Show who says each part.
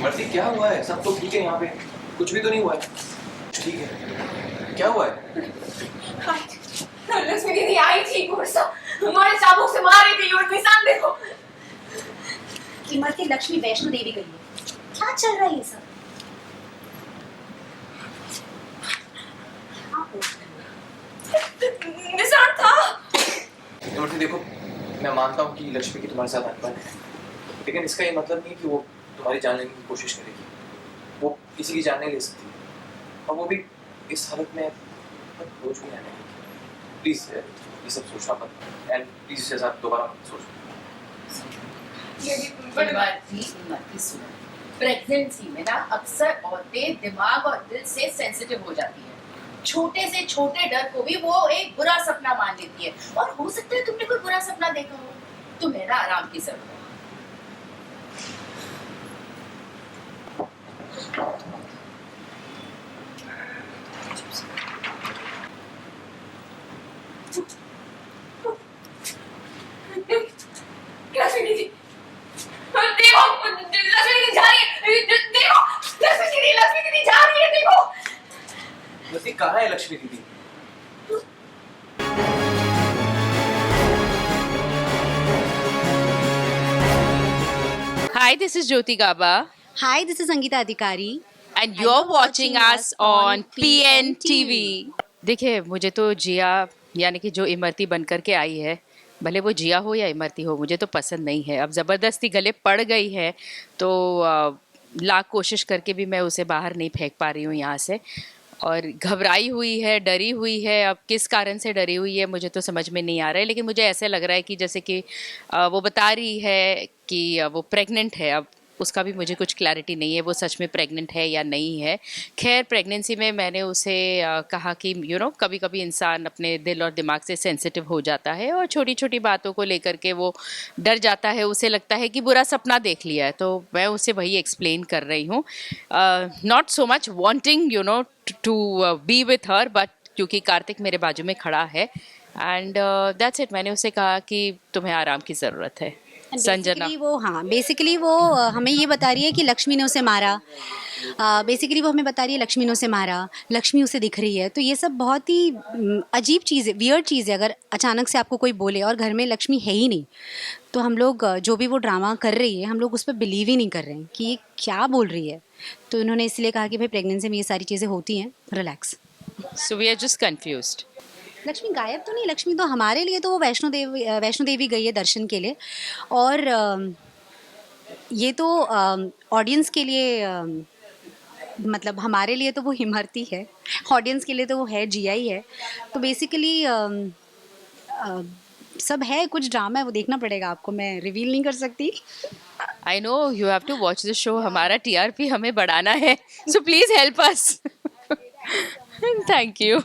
Speaker 1: Mercy क्या हुआ है? सब तो ठीक है यहाँ पे, कुछ भी तो नहीं हुआ है। ठीक है, क्या हुआ है?
Speaker 2: लक्ष्मी दीदी आई थी गुस्सा, हमारे चाबुक से मार रही थी और निशान देखो।
Speaker 3: इमरती लक्ष्मी वैष्णो देवी गई है। क्या चल रहा है ये सब?
Speaker 2: निशान था।
Speaker 1: इमरती देखो, मैं मानता हूँ कि लक्ष्मी की तुम्हारे साथ अनबन है, लेकिन इसका ये मतलब नहीं कि वो तुम्हारी जान लेने की कोशिश करेगी। वो किसी की जान नहीं ले सकती, और वो भी इस हालत में बोझ भी आने लगी। प्लीज ये सब सोचना मत, एंड प्लीज इसके साथ दोबारा मत सोचो।
Speaker 4: प्रेगनेंसी में ना अक्सर औरतें दिमाग और दिल से सेंसिटिव हो जाती है। छोटे से छोटे डर को भी वो एक बुरा सपना मान लेती है, और हो सकता है तुमने कोई बुरा सपना देखा हो। तुम्हें ना आराम की जरूरत है।
Speaker 2: लक्ष्मी दीदी, देखो लक्ष्मी दीदी जा रही है, देखो लक्ष्मी दीदी जा रही है, देखो।
Speaker 1: लक्ष्मी कहाँ है? लक्ष्मी दीदी
Speaker 5: Hi, this is Jyoti Gaba,
Speaker 3: Hi, this is Sangeeta Adhikari.
Speaker 5: and you're watching us on PNTV. देखिए, मुझे तो जिया यानी कि जो इमरती बनकर के आई है, भले वो जिया हो या इमरती हो, मुझे तो पसंद नहीं है। अब ज़बरदस्ती गले पड़ गई है तो लाख कोशिश करके भी मैं उसे बाहर नहीं फेंक पा रही हूँ यहाँ से। और घबराई हुई है, डरी हुई है। अब किस कारण से डरी हुई है मुझे तो समझ में नहीं आ रहा है, लेकिन मुझे ऐसे लग रहा है कि जैसे कि वो बता रही है कि वो प्रेग्नेंट है। अब उसका भी मुझे कुछ क्लैरिटी नहीं है वो सच में प्रेग्नेंट है या नहीं है। खैर, प्रेगनेंसी में मैंने उसे कहा कि कभी कभी इंसान अपने दिल और दिमाग से सेंसिटिव हो जाता है और छोटी छोटी बातों को लेकर के वो डर जाता है। उसे लगता है कि बुरा सपना देख लिया है, तो मैं उसे वही एक्सप्लेन कर रही हूँ। Not so much wanting to be with her, but क्योंकि कार्तिक मेरे बाजू में खड़ा है, एंड दैट्स इट। मैंने उसे कहा कि तुम्हें आराम की ज़रूरत है संजना।
Speaker 3: बेसिकली वो हमें ये बता रही है कि लक्ष्मी ने उसे मारा। बेसिकली वो हमें बता रही है लक्ष्मी ने उसे मारा, लक्ष्मी उसे दिख रही है। तो ये सब बहुत ही अजीब चीज़ है, वियर्ड चीज़ है। अगर अचानक से आपको कोई बोले और घर में लक्ष्मी है ही नहीं, तो हम लोग जो भी वो ड्रामा कर रही है हम लोग उस पर बिलीव ही नहीं कर रहे हैं कि ये क्या बोल रही है। तो इन्होंने इसलिए कहा कि भाई प्रेगनेंसी में ये सारी चीज़ें होती हैं, relax.
Speaker 5: So we are just confused.
Speaker 3: Lakshmi गायब तो नहीं। लक्ष्मी तो हमारे लिए तो वो वैष्णो देवी गई है दर्शन के लिए, और ये तो ऑडियंस के लिए मतलब हमारे लिए तो वो इमरती है, ऑडियंस के लिए तो वो है जिया ही है। तो बेसिकली सब है, कुछ ड्रामा है, वो देखना पड़ेगा आपको, मैं रिवील नहीं कर सकती।
Speaker 5: I know you have to watch this show. हमारा टीआरपी हमें बढ़ाना है, so please help us. Thank you.